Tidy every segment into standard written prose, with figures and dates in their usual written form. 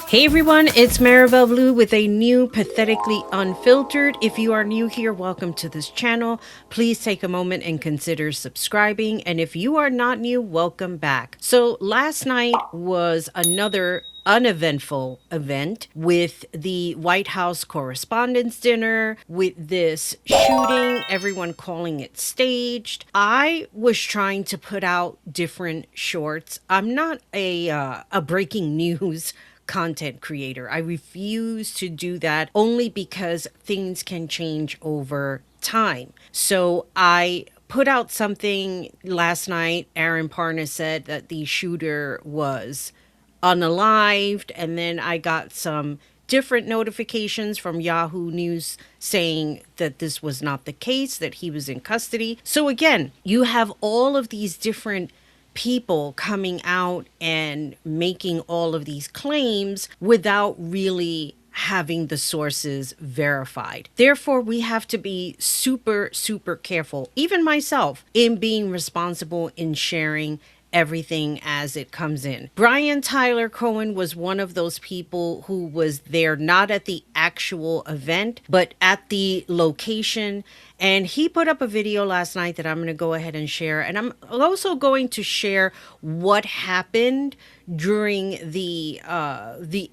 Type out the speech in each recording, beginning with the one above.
Hey everyone, it's Maribel Blue with a new Pathetically Unfiltered. If you are new here, welcome to this channel. Please take a moment and consider subscribing. And if you are not new, welcome back. So last night was another uneventful event with the White House Correspondents' dinner, with this shooting, everyone calling it staged. I was trying to put out different shorts. I'm not a breaking news content creator. I refuse to do that only because things can change over time. So I put out something last night. Aaron Parnas said that the shooter was unalived, and then I got some different notifications from Yahoo News saying that this was not the case, that he was in custody. So again, you have all of these different people coming out and making all of these claims without really having the sources verified. Therefore, we have to be super, super careful, even myself, in being responsible in sharing everything as it comes in. Brian Tyler Cohen was one of those people who was there, not at the actual event, but at the location. And he put up a video last night that I'm going to go ahead and share. And I'm also going to share what happened during the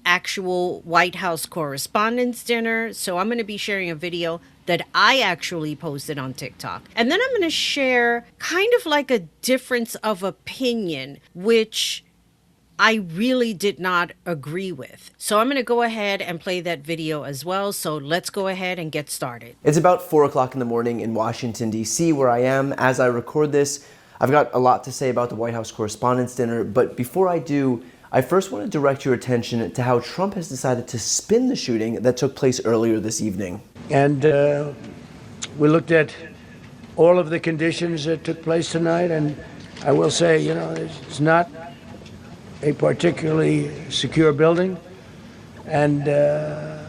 actual White House Correspondents' dinner. So I'm going to be sharing a video that I actually posted on TikTok. And then I'm going to share kind of like a difference of opinion, which I really did not agree with. So I'm going to go ahead and play that video as well. So let's go ahead and get started. It's about 4 o'clock in the morning in Washington, D.C., where I am as I record this. I've got a lot to say about the White House Correspondents' dinner, but before I do, I first want to direct your attention to how Trump has decided to spin the shooting that took place earlier this evening. And we looked at all of the conditions that took place tonight, and I will say, you know, it's not a particularly secure building. And I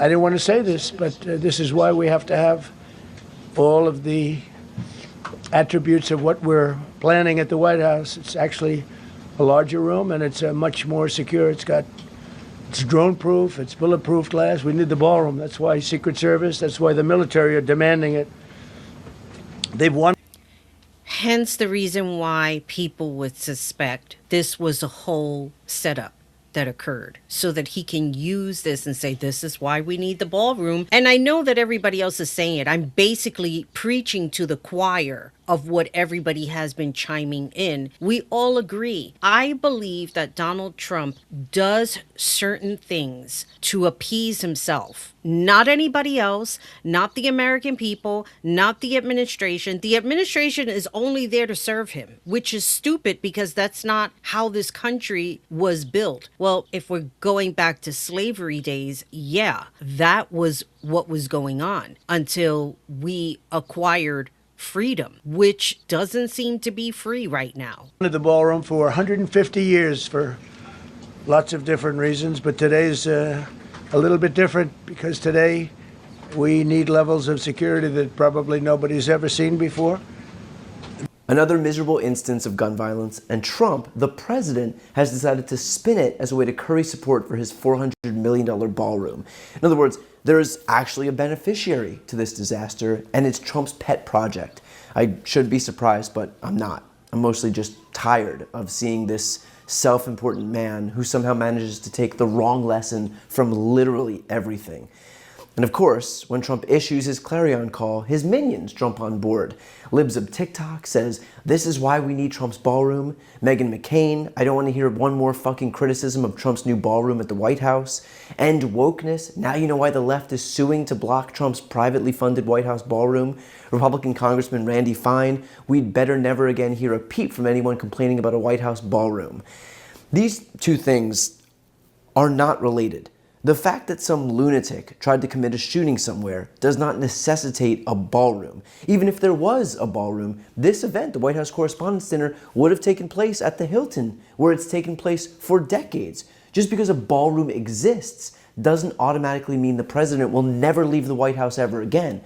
didn't want to say this, but this is why we have to have all of the attributes of what we're planning at the White House. It's actually a larger room, and it's much more secure. It's drone-proof, it's bulletproof glass. We need the ballroom. That's why Secret Service, that's why the military are demanding it. They've won. Hence the reason why people would suspect this was a whole setup that occurred, so that he can use this and say, this is why we need the ballroom. And I know that everybody else is saying it. I'm basically preaching to the choir of what everybody has been chiming in. We all agree. I believe that Donald Trump does certain things to appease himself, not anybody else, not the American people, not the administration. The administration is only there to serve him, which is stupid because that's not how this country was built. Well, if we're going back to slavery days, yeah, that was what was going on until we acquired freedom, which doesn't seem to be free right now. The ballroom for 150 years for lots of different reasons, but today's a little bit different because today we need levels of security that probably nobody's ever seen before. Another miserable instance of gun violence, and Trump, the president, has decided to spin it as a way to curry support for his $400 million ballroom. In other words, there is actually a beneficiary to this disaster, and it's Trump's pet project. I should be surprised, but I'm not. I'm mostly just tired of seeing this self-important man who somehow manages to take the wrong lesson from literally everything. And of course, when Trump issues his clarion call, his minions jump on board. Libs of TikTok says, this is why we need Trump's ballroom. Meghan McCain, I don't want to hear one more fucking criticism of Trump's new ballroom at the White House. And wokeness, now you know why the left is suing to block Trump's privately funded White House ballroom. Republican Congressman Randy Fine, we'd better never again hear a peep from anyone complaining about a White House ballroom. These two things are not related. The fact that some lunatic tried to commit a shooting somewhere does not necessitate a ballroom. Even if there was a ballroom, this event, the White House Correspondents' Dinner, would have taken place at the Hilton, where it's taken place for decades. Just because a ballroom exists doesn't automatically mean the president will never leave the White House ever again.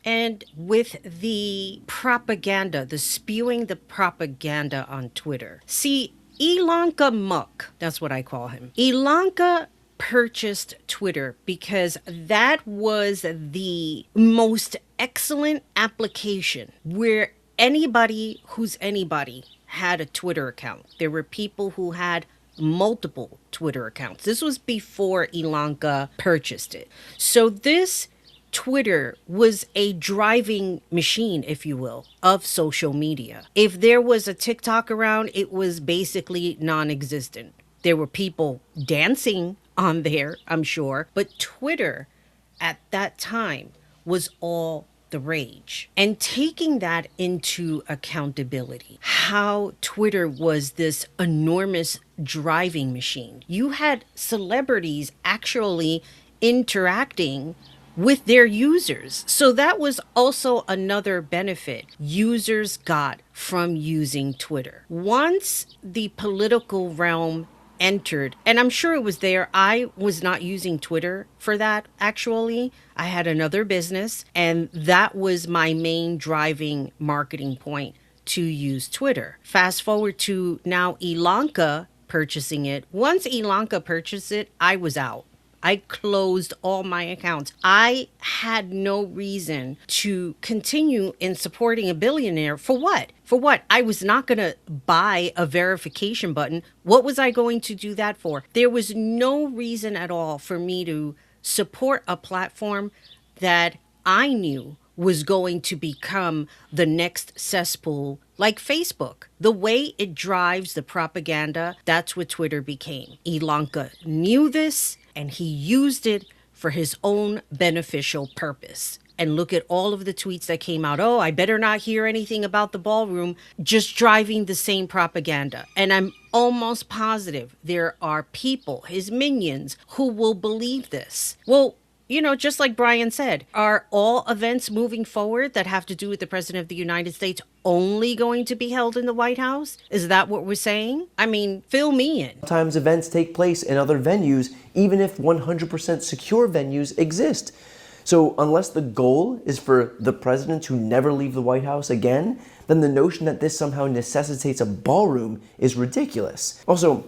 And with the propaganda, the spewing the propaganda on Twitter. See, Ilanka Muck, that's what I call him. Ilanka purchased Twitter because that was the most excellent application where anybody who's anybody had a Twitter account. There were people who had multiple Twitter accounts. This was before Ilanka purchased it. So this Twitter was a driving machine, if you will, of social media. If there was a TikTok around, it was basically non-existent. There were people dancing on there, I'm sure, but Twitter at that time was all the rage. And taking that into accountability, how Twitter was this enormous driving machine. You had celebrities actually interacting with their users. So that was also another benefit users got from using Twitter. Once the political realm entered, and I'm sure it was there, I was not using Twitter for that actually. I had another business, and that was my main driving marketing point, to use Twitter. Fast forward to now Ilanka purchasing it. Once Ilanka purchased it, I was out. I closed all my accounts. I had no reason to continue in supporting a billionaire. For what? For what? I was not going to buy a verification button. What was I going to do that for? There was no reason at all for me to support a platform that I knew was going to become the next cesspool like Facebook. The way it drives the propaganda, that's what Twitter became. Ilanka knew this, and he used it for his own beneficial purpose. And look at all of the tweets that came out. Oh, I better not hear anything about the ballroom, just driving the same propaganda. And I'm almost positive there are people, his minions, who will believe this. Well, you know, just like Brian said, are all events moving forward that have to do with the President of the United States only going to be held in the White House? Is that what we're saying? I mean, fill me in. Sometimes events take place in other venues, even if 100% secure venues exist. So unless the goal is for the president to never leave the White House again, then the notion that this somehow necessitates a ballroom is ridiculous. Also,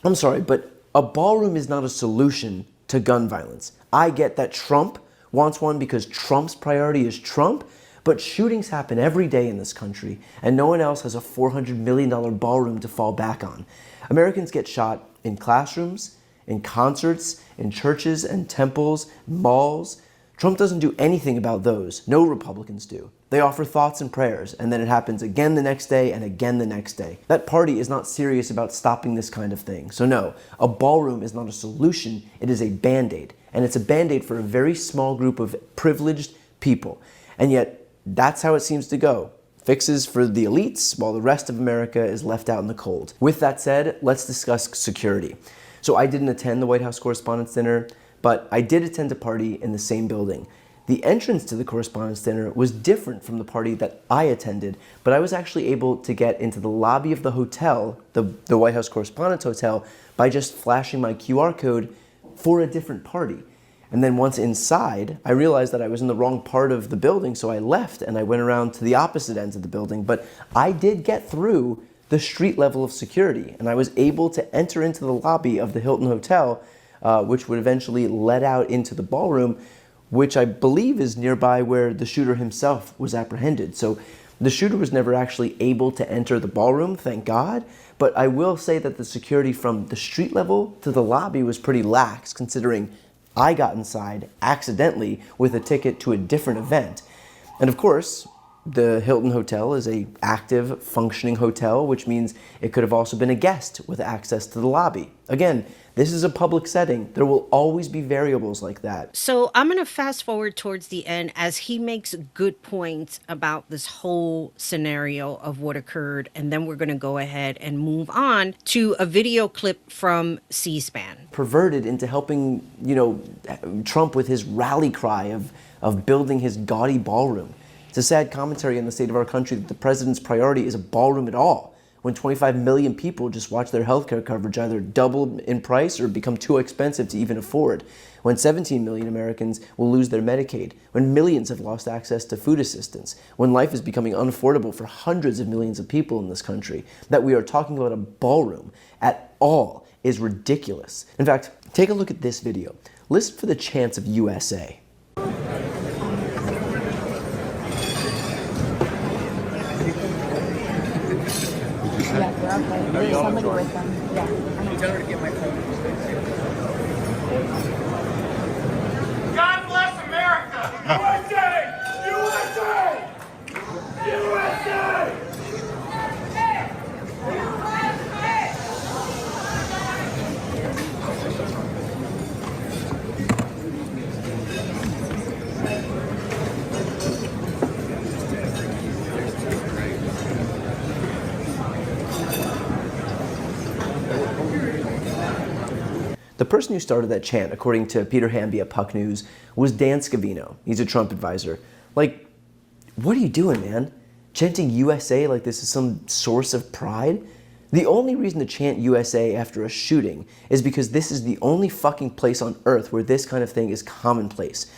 I'm sorry, but a ballroom is not a solution to gun violence. I get that Trump wants one because Trump's priority is Trump, but shootings happen every day in this country, and no one else has a $400 million ballroom to fall back on. Americans get shot in classrooms, in concerts, in churches and temples, malls. Trump doesn't do anything about those. No Republicans do. They offer thoughts and prayers, and then it happens again the next day and again the next day. That party is not serious about stopping this kind of thing. So no, a ballroom is not a solution, it is a band-aid. And it's a band-aid for a very small group of privileged people. And yet, that's how it seems to go. Fixes for the elites, while the rest of America is left out in the cold. With that said, let's discuss security. So I didn't attend the White House Correspondents' Dinner, but I did attend a party in the same building. The entrance to the Correspondents' Dinner was different from the party that I attended, but I was actually able to get into the lobby of the hotel, the White House Correspondents' Hotel, by just flashing my QR code for a different party. And then once inside, I realized that I was in the wrong part of the building, so I left and I went around to the opposite ends of the building. But I did get through the street level of security, and I was able to enter into the lobby of the Hilton Hotel, which would eventually let out into the ballroom, which I believe is nearby where the shooter himself was apprehended. So the shooter was never actually able to enter the ballroom, thank God. But I will say that the security from the street level to the lobby was pretty lax, considering I got inside accidentally with a ticket to a different event. And of course, the Hilton Hotel is an active, functioning hotel, which means it could have also been a guest with access to the lobby. Again, this is a public setting. There will always be variables like that. So I'm going to fast forward towards the end as he makes good points about this whole scenario of what occurred. And then we're going to go ahead and move on to a video clip from C-SPAN. Perverted into helping, Trump with his rally cry of building his gaudy ballroom. It's a sad commentary on the state of our country that the president's priority is a ballroom at all, when 25 million people just watch their healthcare coverage either double in price or become too expensive to even afford, when 17 million Americans will lose their Medicaid, when millions have lost access to food assistance, when life is becoming unaffordable for hundreds of millions of people in this country, that we are talking about a ballroom at all is ridiculous. In fact, take a look at this video. Listen for the chants of USA. Yeah, they're okay. There's somebody with them. Yeah. You tell her to get my phone. God bless America! USA! USA! USA! The person who started that chant, according to Peter Hamby at Puck News, was Dan Scavino. He's a Trump advisor. Like, what are you doing, man? Chanting USA like this is some source of pride? The only reason to chant USA after a shooting is because this is the only fucking place on earth where this kind of thing is commonplace.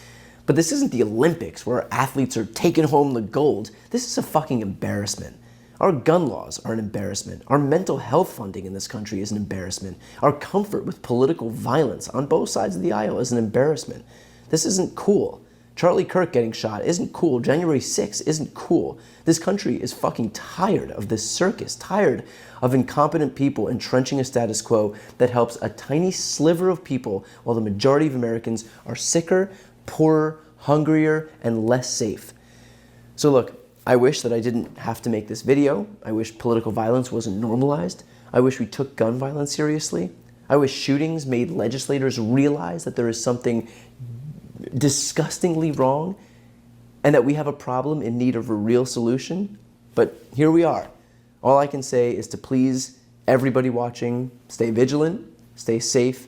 But this isn't the Olympics where athletes are taking home the gold. This is a fucking embarrassment. Our gun laws are an embarrassment. Our mental health funding in this country is an embarrassment. Our comfort with political violence on both sides of the aisle is an embarrassment. This isn't cool. Charlie Kirk getting shot isn't cool. January 6th isn't cool. This country is fucking tired of this circus, tired of incompetent people entrenching a status quo that helps a tiny sliver of people while the majority of Americans are sicker, poorer, hungrier, and less safe. So look, I wish that I didn't have to make this video. I wish political violence wasn't normalized. I wish we took gun violence seriously. I wish shootings made legislators realize that there is something disgustingly wrong and that we have a problem in need of a real solution. But here we are. All I can say is to please everybody watching, stay vigilant, stay safe,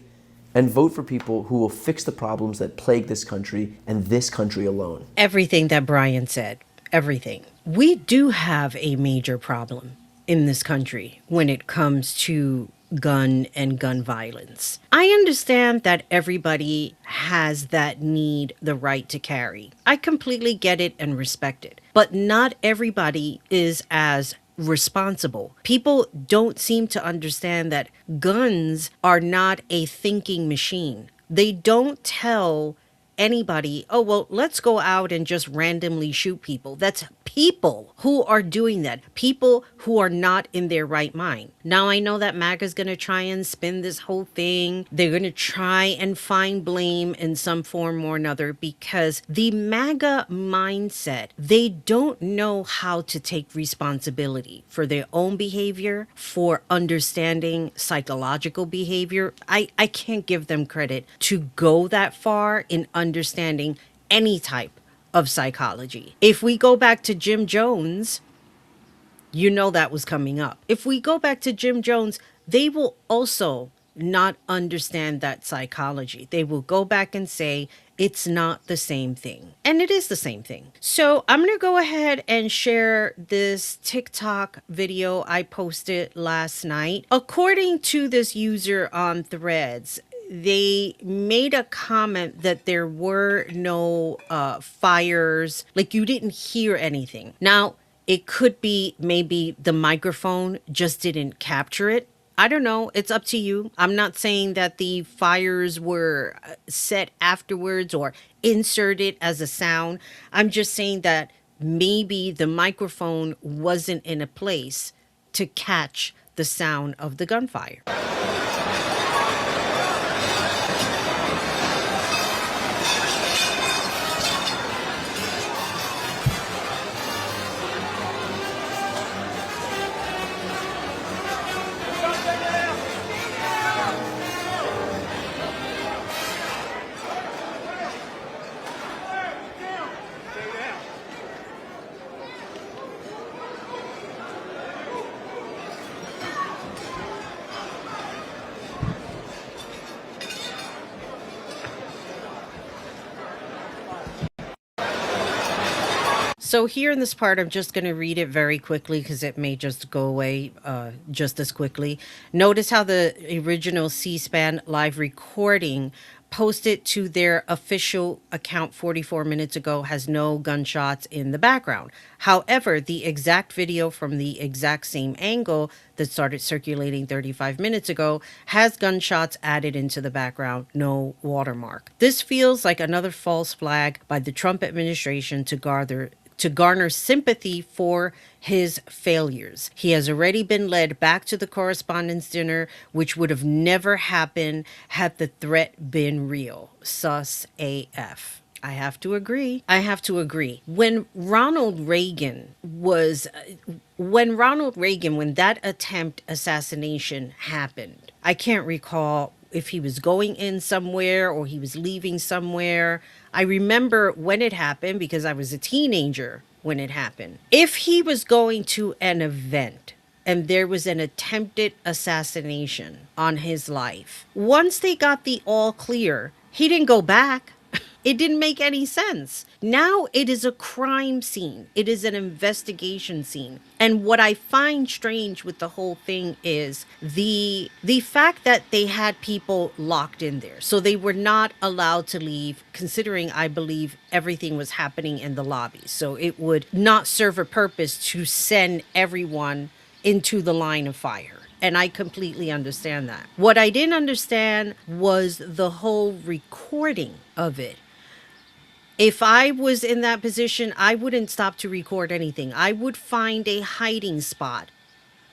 and vote for people who will fix the problems that plague this country and this country alone. Everything that Brian said. Everything. We do have a major problem in this country when it comes to gun and gun violence. I understand that everybody has that need, the right to carry. I completely get it and respect it. But not everybody is as responsible. People don't seem to understand that guns are not a thinking machine. They don't tell anybody, oh, well, let's go out and just randomly shoot people. That's people who are doing that. People who are not in their right mind. Now, I know that MAGA's going to try and spin this whole thing. They're going to try and find blame in some form or another because the MAGA mindset, they don't know how to take responsibility for their own behavior, for understanding psychological behavior. I can't give them credit to go that far in understanding any type of psychology. If we go back to Jim Jones, you know that was coming up. If we go back to Jim Jones, they will also not understand that psychology. They will go back and say it's not the same thing. And it is the same thing. So I'm going to go ahead and share this TikTok video I posted last night. According to this user on Threads, they made a comment that there were no fires, like you didn't hear anything. Now, it could be maybe the microphone just didn't capture it. I don't know. It's up to you. I'm not saying that the fires were set afterwards or inserted as a sound. I'm just saying that maybe the microphone wasn't in a place to catch the sound of the gunfire. So here in this part, I'm just going to read it very quickly because it may just go away just as quickly. Notice how the original C-SPAN live recording posted to their official account 44 minutes ago has no gunshots in the background. However, the exact video from the exact same angle that started circulating 35 minutes ago has gunshots added into the background, no watermark. This feels like another false flag by the Trump administration to garner sympathy for his failures. He has already been led back to the Correspondents' dinner, which would have never happened had the threat been real. Sus AF. I have to agree. When that attempt assassination happened, I can't recall if he was going in somewhere or he was leaving somewhere. I remember when it happened because I was a teenager when it happened. If he was going to an event and there was an attempted assassination on his life, once they got the all clear, he didn't go back. It didn't make any sense. Now it is a crime scene. It is an investigation scene. And what I find strange with the whole thing is the fact that they had people locked in there. So they were not allowed to leave, considering I believe everything was happening in the lobby. So it would not serve a purpose to send everyone into the line of fire. And I completely understand that. What I didn't understand was the whole recording of it. If I was in that position, I wouldn't stop to record anything. I would find a hiding spot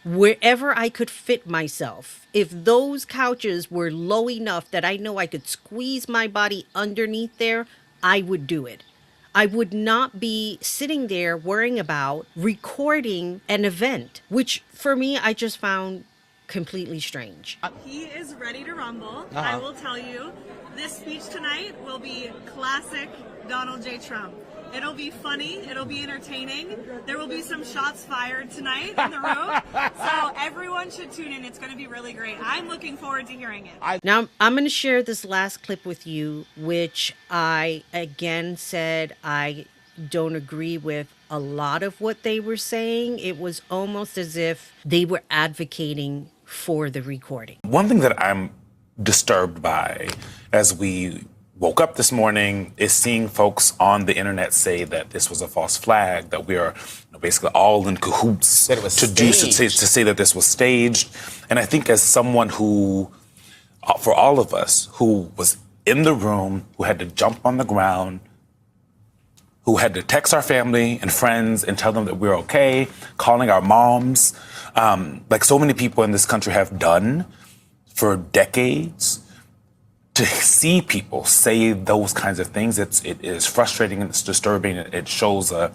wherever I could fit myself. If those couches were low enough that I know I could squeeze my body underneath there, I would do it. I would not be sitting there worrying about recording an event, which for me, I just found completely strange. He is ready to rumble. I will tell you, this speech tonight will be classic Donald J. Trump. It'll be funny. It'll be entertaining. There will be some shots fired tonight in the room. So everyone should tune in. It's going to be really great. I'm looking forward to hearing it. Now, I'm going to share this last clip with you, which I again said I don't agree with a lot of what they were saying. It was almost as if they were advocating for the recording. One thing that I'm disturbed by as we woke up this morning is seeing folks on the internet say that this was a false flag, that we are basically all in cahoots to say that this was staged. And I think as someone who, for all of us, who was in the room, who had to jump on the ground, who had to text our family and friends and tell them that we're okay, calling our moms, like so many people in this country have done for decades. To see people say those kinds of things, it is frustrating and it's disturbing. It shows the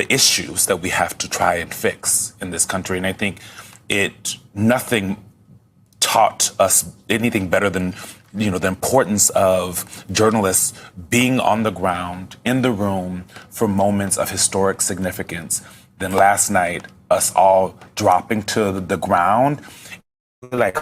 issues that we have to try and fix in this country. And I think nothing taught us anything better than the importance of journalists being on the ground, in the room for moments of historic significance than last night, us all dropping to the ground, like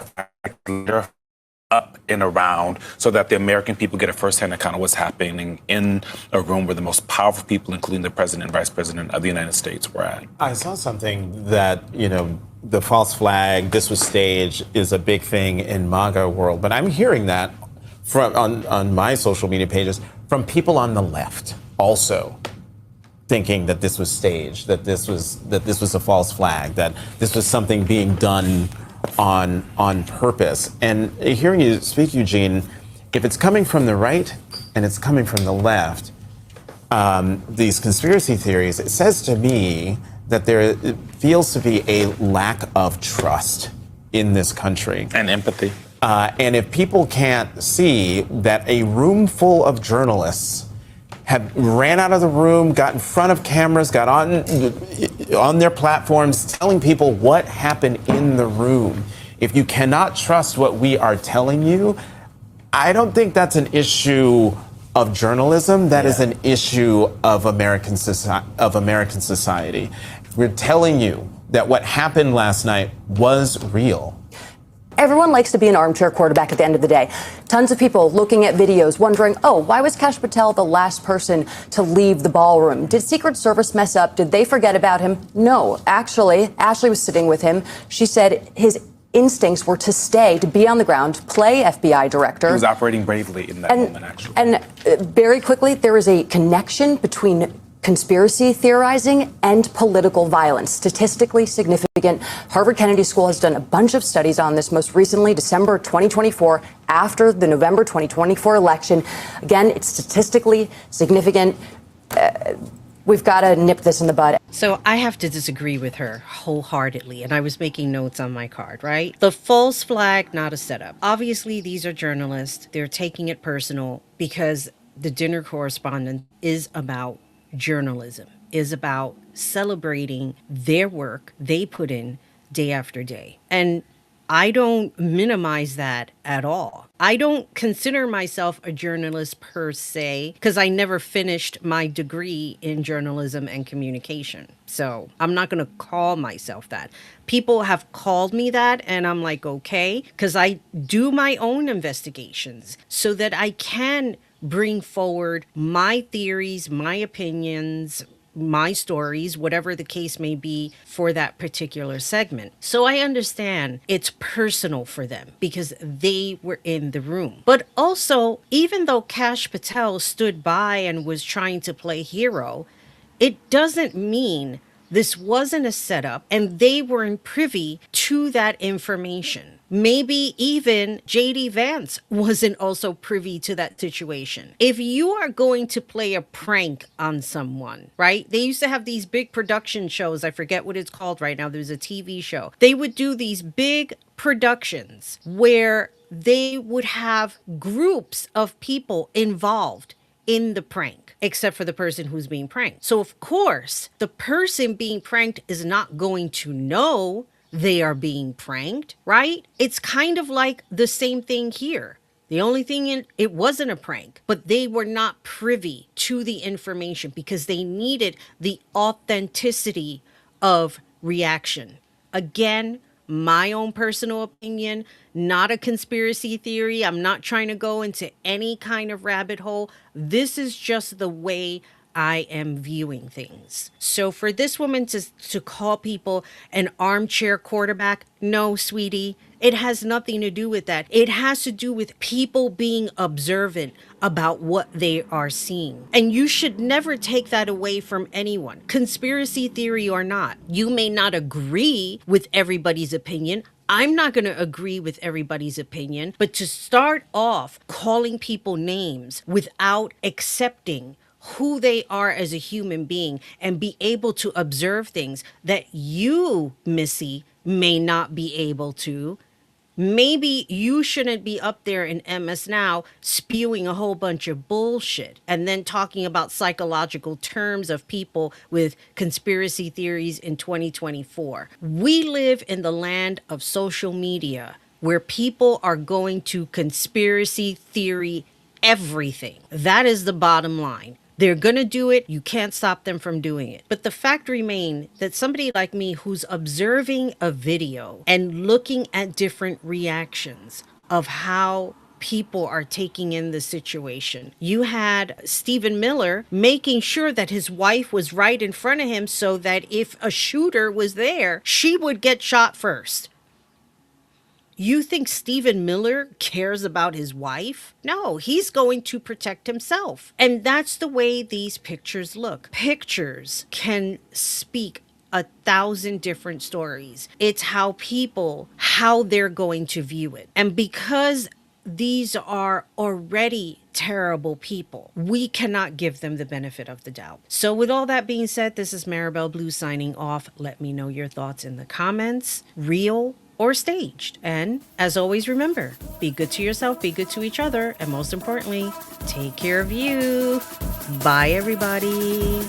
up and around, so that the American people get a firsthand account of what's happening in a room where the most powerful people, including the president and vice president of the United States, were at. I saw something that, the false flag, this was staged, is a big thing in MAGA world. But I'm hearing that on my social media pages from people on the left also thinking that this was staged, that this was a false flag, that this was something being done on purpose. And hearing you speak, Eugene, if it's coming from the right and it's coming from the left, these conspiracy theories, it says to me that there feels to be a lack of trust in this country. And empathy. And if people can't see that a room full of journalists ran out of the room, got in front of cameras, got on their platforms, telling people what happened in the room. If you cannot trust what we are telling you, I don't think that's an issue of journalism. That is an issue of American society. We're telling you that what happened last night was real. Everyone likes to be an armchair quarterback at the end of the day. Tons of people looking at videos wondering, oh, why was Kash Patel the last person to leave the ballroom? Did Secret Service mess up? Did they forget about him? No, actually, Ashley was sitting with him. She said his instincts were to stay, to be on the ground, play FBI director. He was operating bravely in that moment, actually. And very quickly, there is a connection between conspiracy theorizing and political violence. Statistically significant. Harvard Kennedy School has done a bunch of studies on this, most recently December 2024, after the November 2024 election. Again, it's statistically significant. We've got to nip this in the bud. So I have to disagree with her wholeheartedly, and I was making notes on my card, right? The false flag, not a setup. Obviously, these are journalists. They're taking it personal because the dinner correspondent is about journalism, is about celebrating their work they put in day after day. And I don't minimize that at all. I don't consider myself a journalist per se because I never finished my degree in journalism and communication. So I'm not going to call myself that. People have called me that and I'm like, okay, because I do my own investigations so that I can bring forward my theories, my opinions, my stories, whatever the case may be for that particular segment. So I understand it's personal for them because they were in the room. But also, even though Kash Patel stood by and was trying to play hero, it doesn't mean this wasn't a setup and they weren't privy to that information. Maybe even J.D. Vance wasn't also privy to that situation. If you are going to play a prank on someone, right? They used to have these big production shows. I forget what it's called right now. There's a TV show. They would do these big productions where they would have groups of people involved in the prank, except for the person who's being pranked. So of course, the person being pranked is not going to know they are being pranked, right? It's kind of like the same thing here. The only thing it wasn't a prank, but they were not privy to the information because they needed the authenticity of reaction. Again, my own personal opinion, not a conspiracy theory. I'm not trying to go into any kind of rabbit hole. This is just the way I am viewing things. So for this woman to call people an armchair quarterback, no, sweetie, it has nothing to do with that. It has to do with people being observant about what they are seeing. And you should never take that away from anyone, conspiracy theory or not. You may not agree with everybody's opinion. I'm not going to agree with everybody's opinion, but to start off calling people names without accepting who they are as a human being and be able to observe things that you, Missy, may not be able to. Maybe you shouldn't be up there in MS Now spewing a whole bunch of bullshit and then talking about psychological terms of people with conspiracy theories in 2024. We live in the land of social media where people are going to conspiracy theory everything. That is the bottom line. They're going to do it. You can't stop them from doing it. But the fact remains that somebody like me who's observing a video and looking at different reactions of how people are taking in the situation. You had Stephen Miller making sure that his wife was right in front of him so that if a shooter was there, she would get shot first. You think Stephen Miller cares about his wife? No, he's going to protect himself. And that's the way these pictures look. Pictures can speak 1,000 different stories. It's how they're going to view it. And because these are already terrible people, we cannot give them the benefit of the doubt. So with all that being said, this is Maribel Blue signing off. Let me know your thoughts in the comments. Real or staged. And as always, remember, be good to yourself, be good to each other, and most importantly, take care of you. Bye, everybody.